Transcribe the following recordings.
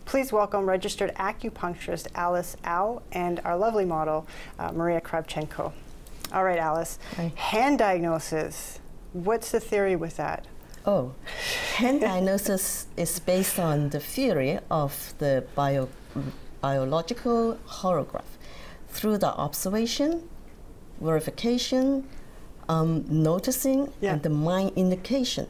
Please welcome registered acupuncturist Alice Au and our lovely model, Maria Kravchenko. All right, Alice. Hi. Hand diagnosis. What's the theory with that? Oh, hand diagnosis is based on the theory of the biological holograph through the observation, verification, noticing, and the mind indication.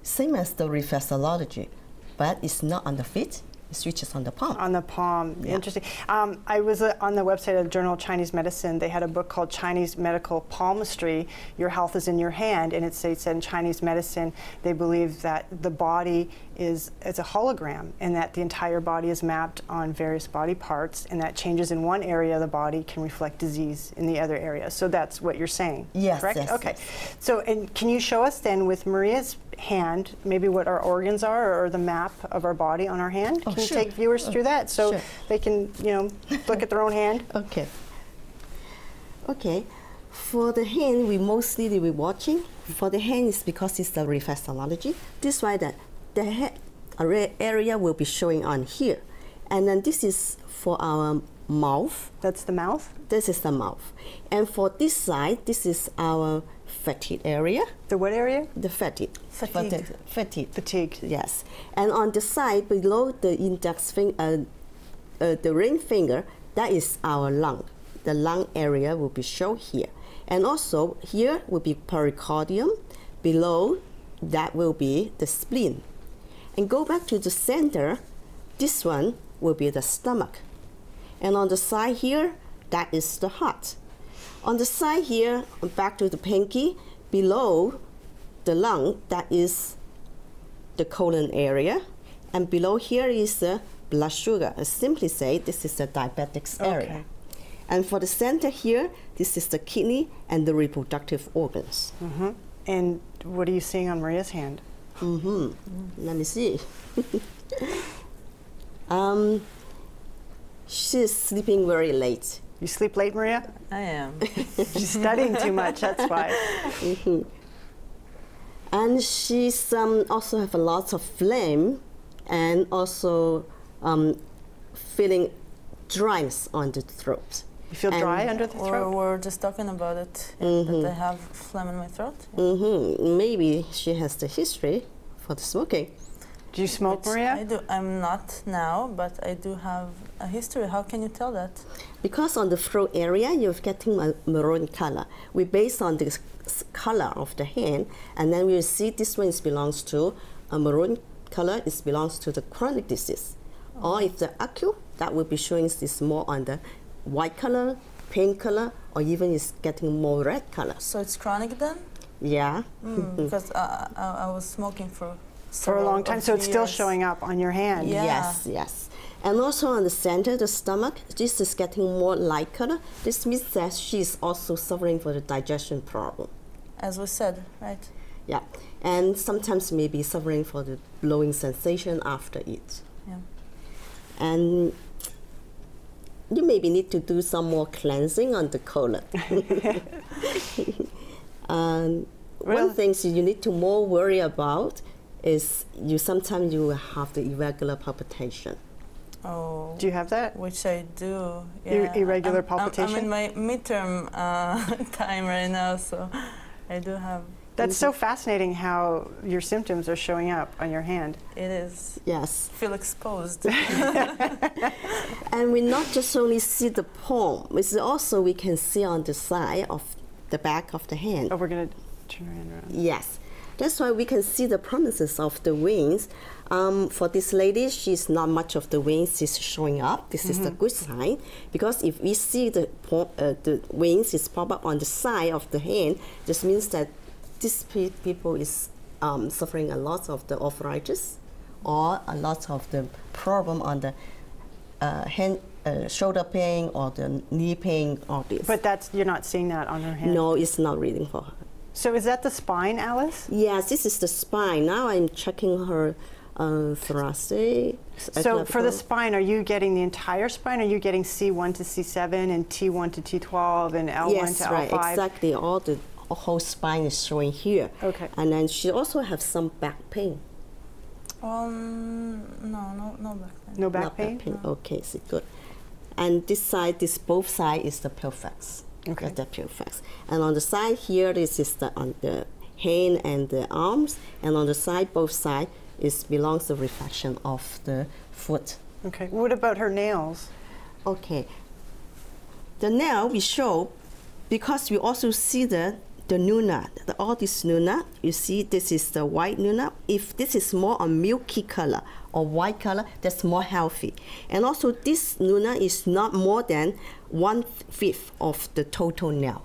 Same as the reflexology, but it's not on the feet. It switches on the palm. On the palm. Yeah. Interesting. I was on the website of the Journal of Chinese Medicine. They had a book called Chinese Medical Palmistry, Your Health is in Your Hand, and it said in Chinese medicine they believe that the body is a hologram and that the entire body is mapped on various body parts, and that changes in one area of the body can reflect disease in the other area. So that's what you're saying, yes, correct? Yes, okay. Yes. So, and can you show us then with Maria's hand maybe what our organs are, or the map of our body on our hand? Oh, can you sure. take viewers through that so they can, you know, look at their own hand? Okay. Okay. For the hand, we mostly will be watching. For the hand, it's because it's the reflexology. This is why that the head area will be showing on here. And then this is for our mouth. That's the mouth? This is the mouth. And for this side, this is our fatigue area. The what area? The fatigue. Fatigue. Fatigue, yes. And on the side below the index finger, the ring finger, that is our lung. The lung area will be shown here. And also here will be pericardium. Below that will be the spleen. And go back to the center, this one will be the stomach. And on the side here, that is the heart. On the side here, back to the pinky, below the lung, that is the colon area. And below here is the blood sugar. I simply say this is the diabetics area. And for the center here, this is the kidney and the reproductive organs. Mm-hmm. And what are you seeing on Maria's hand? Let me see. She's sleeping very late. You sleep late, Maria? I am. She's studying too much, that's why. And she's also have a lot of phlegm and also feeling dryness on the throat. You feel dry under the throat? We're just talking about it, that I have phlegm in my throat. Maybe she has the history for the smoking. Do you smoke, Maria? I do. I'm not now, but I do have a history. How can you tell that? Because on the throat area, you're getting a maroon color. We base on the color of the hand, and then we see this one belongs to a maroon color. It belongs to the chronic disease. Or if the acute, that will be showing this more on the white color, pink color, or even it's getting more red color. So it's chronic then? Yeah. Because I was smoking for a long time, so it's still years. showing up on your hand. Yeah. Yes, yes. And also on the center, the stomach, this is getting more light color. This means that she's also suffering for the digestion problem. As we said, right? Yeah. And sometimes maybe suffering for the blowing sensation after it. Yeah. And you maybe need to do some more cleansing on the colon. One thing you need to more worry about is sometimes you have the irregular palpitation. Oh. Do you have that? Which I do. Yeah. Irregular palpitation? I'm in my midterm time right now, so I do have. That's so fascinating how your symptoms are showing up on your hand. It is. Yes. Feel exposed. And we not just only see the palm, it's also we can see on the side of the back of the hand. Oh, we're going to turn her hand around. Yes. That's why we can see the prominences of the wings. For this lady, she's not much of the wings is showing up. This is a good sign, because if we see the wings is pop up on the side of the hand, this means that this people is suffering a lot of the arthritis or a lot of the problem on the hand, shoulder pain or the knee pain or this. But you're not seeing that on her hand? No, it's not reading for her. So is that the spine, Alice? Yes, this is the spine. Now I'm checking her thoracic. So for the spine, are you getting the entire spine? Are you getting C1 to C7 and T1 to T12 and L1 to L5? Yes, right, exactly. All the whole spine is showing here. Okay. And then she also has some back pain. No back pain. No back Not pain? back pain. Okay, so good. And this side, this both side is the pelvis. Okay. That's the pelvis. And on the side here, this is on the hand and the arms. And on the side, both side, belongs the reflection of the foot. Okay. What about her nails? Okay. The nail we show, because we also see the nuna, all this nuna, you see this is the white nuna. If this is more a milky color or white color, that's more healthy. And also this nuna is not more than 1/5 of the total nail.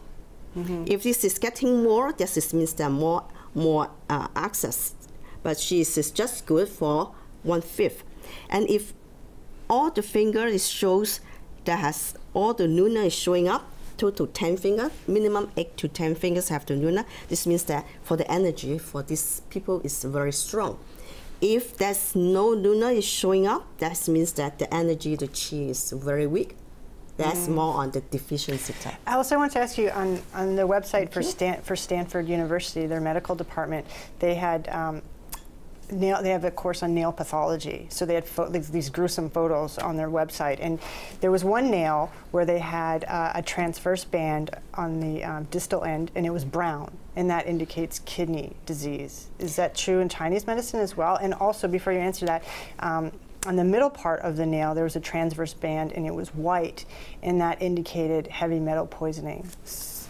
If this is getting more, this means there are more access. But she is just good for 1/5. And if all the finger shows that has all the nuna is showing up, total 10 fingers, minimum 8 to 10 fingers have the nuna. This means that for the energy for these people is very strong. If there's no nuna is showing up, that means that the energy, the chi is very weak. That's more on the deficiency type. Alice, I want to ask you, on the website for Stanford University, their medical department, they had they have a course on nail pathology. So they had these gruesome photos on their website. And there was one nail where they had a transverse band on the distal end, and it was brown. And that indicates kidney disease. Is that true in Chinese medicine as well? And also, before you answer that, on the middle part of the nail, there was a transverse band, and it was white, and that indicated heavy metal poisoning.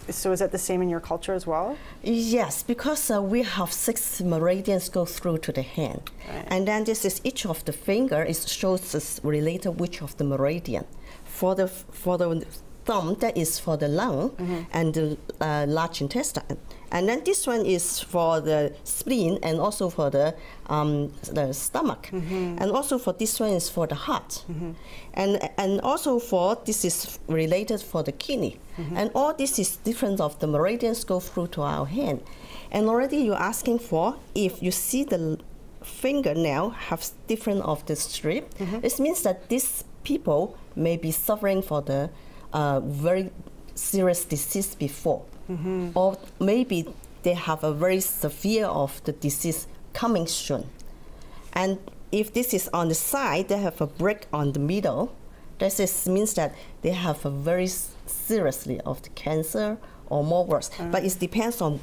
So is that the same in your culture as well? Yes, because we have 6 meridians go through to the hand. Right. And then this is each of the finger shows us related which of the meridian. For the thumb, that is for the lung and the large intestine. And then this one is for the spleen and also for the stomach. And also for this one is for the heart. And also for this is related for the kidney. And all this is different of the meridians go through to our hand. And already you're asking for, if you see the fingernail have different of the strip, it means that these people may be suffering for the very serious disease before. Or maybe they have a very severe of the disease coming soon. And if this is on the side, they have a break on the middle, this means that they have a very seriously of the cancer or more worse. But it depends on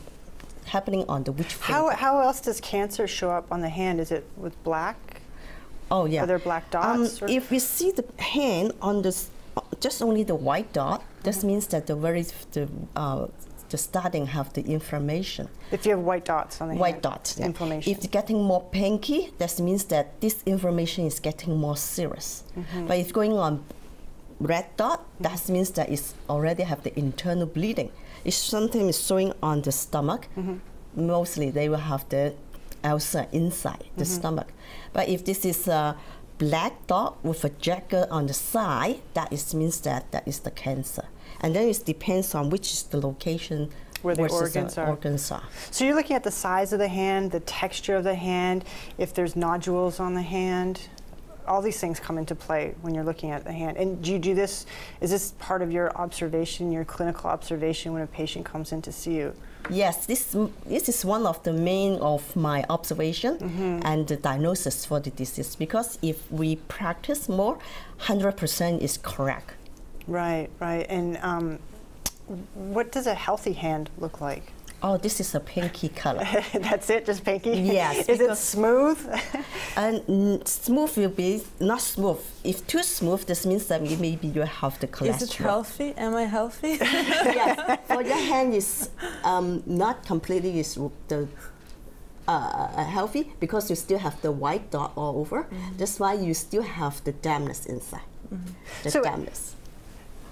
happening on the which finger. How else does cancer show up on the hand? Is it with black? Oh yeah. Are there black dots? If we see the hand on this, just only the white dot, that means that the starting have the inflammation. If you have white dots on the white hand, dots, yeah. inflammation. If it's getting more pinky, that means that this inflammation is getting more serious. But if going on red dot, that means that it's already have the internal bleeding. If something is showing on the stomach, mostly they will have the ulcer inside the stomach. But if this is a black dot with a jagged on the side, that means that is the cancer. And then it depends on which is the location where the organs are. So you're looking at the size of the hand, the texture of the hand, if there's nodules on the hand. All these things come into play when you're looking at the hand. And do you do this, is this part of your observation, your clinical observation when a patient comes in to see you? Yes, this is one of the main of my observation and the diagnosis for the disease, because if we practice more, 100% is correct. Right, right. And what does a healthy hand look like? Oh, this is a pinky color. That's it, just pinky? Yes. Is it smooth? And smooth will be not smooth. If too smooth, this means that maybe you have the cholesterol. Is it healthy? Am I healthy? Yes. For your hand is not completely is the healthy, because you still have the white dot all over. That's why you still have the dampness inside. The dampness.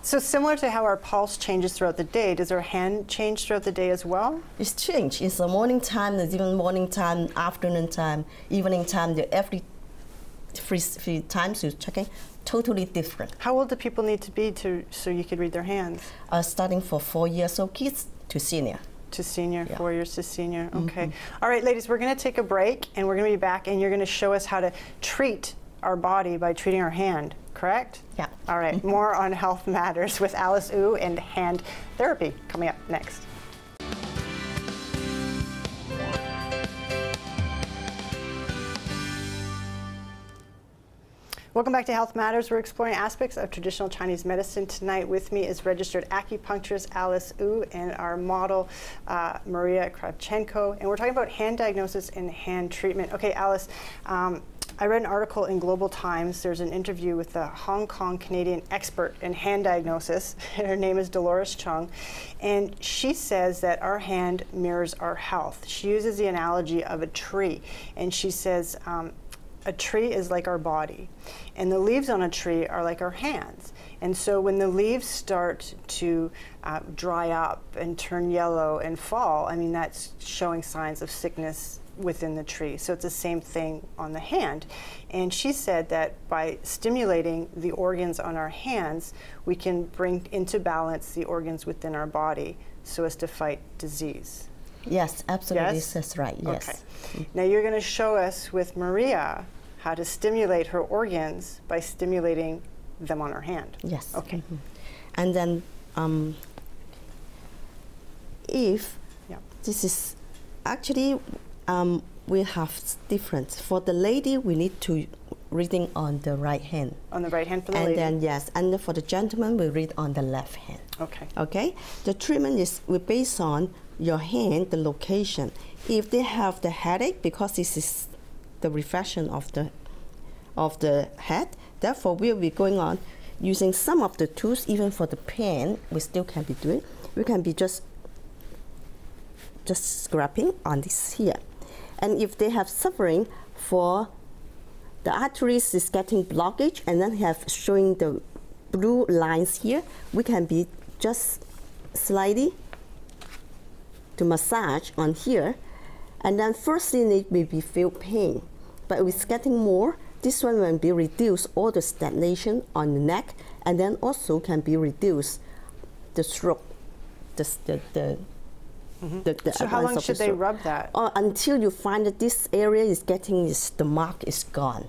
So similar to how our pulse changes throughout the day, does our hand change throughout the day as well? It's changed. It's the morning time, there's even morning time, afternoon time, evening time. Every three times you're checking, totally different. How old do people need to be so you could read their hands? Starting for 4 years old kids to senior. To senior, yeah. 4 years to senior, okay. All right, ladies, we're gonna take a break and we're gonna be back and you're gonna show us how to treat our body by treating our hand, correct? Yeah. All right, more on Health Matters with Alice Wu and hand therapy coming up next. Welcome back to Health Matters. We're exploring aspects of traditional Chinese medicine. Tonight with me is registered acupuncturist Alice Wu and our model Maria Kravchenko. And we're talking about hand diagnosis and hand treatment. Okay, Alice, I read an article in Global Times. There's an interview with a Hong Kong Canadian expert in hand diagnosis. Her name is Dolores Chung. And she says that our hand mirrors our health. She uses the analogy of a tree. And she says, a tree is like our body, and the leaves on a tree are like our hands. And so when the leaves start to dry up and turn yellow and fall, I mean, that's showing signs of sickness within the tree. So it's the same thing on the hand. And she said that by stimulating the organs on our hands, we can bring into balance the organs within our body so as to fight disease. Yes, absolutely. Yes? That's right. Yes. Okay. Now you're going to show us with Maria how to stimulate her organs by stimulating them on her hand. Yes. Okay. Mm-hmm. And then if this is actually we have different. For the lady, we need to reading on the right hand. On the right hand for the and lady. And then yes, and for the gentleman, we read on the left hand. Okay. Okay. The treatment is based on your hand, the location. If they have the headache, because this is the reflection of the head, therefore we'll be going on using some of the tools. Even for the pain, we still can be doing. We can be just scraping on this here. And if they have suffering for the arteries is getting blockage, and then have showing the blue lines here, we can be just slightly to massage on here, and then firstly it may be feel pain, but it's getting more. This one will be reduced all the stagnation on the neck, and then also can be reduced the stroke, so how long should they rub that? Until you find that this area is getting the mark is gone.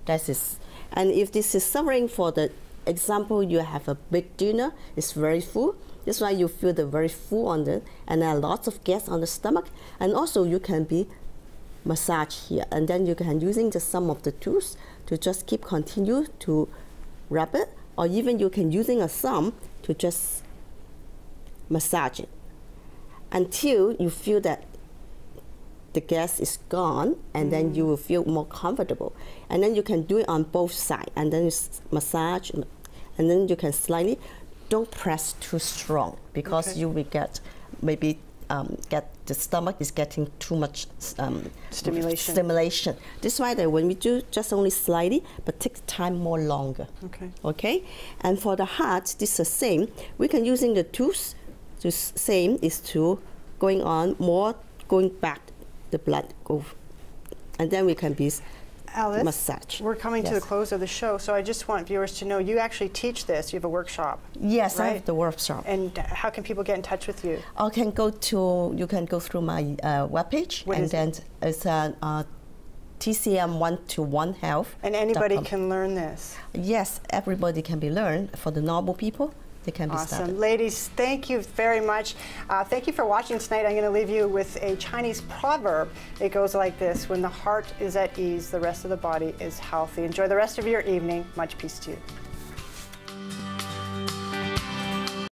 That is, and if this is suffering for the example, you have a big dinner, it's very full. That's why you feel the very full on the, and there are lots of gas on the stomach. And also you can be massage here, and then you can using the some of the tools to just keep continue to rub it, or even you can using a thumb to just massage it until you feel that the gas is gone, and then you will feel more comfortable. And then you can do it on both sides, and then you massage, and then you can slightly. Don't press too strong, because you will get maybe get the stomach is getting too much stimulation. This is why that when we do just only slightly, but take time more longer. Okay. Okay. And for the heart, this is the same. We can using the tools. The same is to going on more, going back, the blood go, and then we can be. Alice, massage. We're coming to the close of the show, so I just want viewers to know you actually teach this. You have a workshop. Yes, right? I have the workshop. And how can people get in touch with you? You can go through my webpage, and then it's TCM 1-to-1 Health. And anybody can learn this? Yes, everybody can be learned. For the normal people, they can be started. Awesome. Ladies, thank you very much. Thank you for watching tonight. I'm going to leave you with a Chinese proverb. It goes like this: when the heart is at ease, the rest of the body is healthy. Enjoy the rest of your evening. Much peace to you.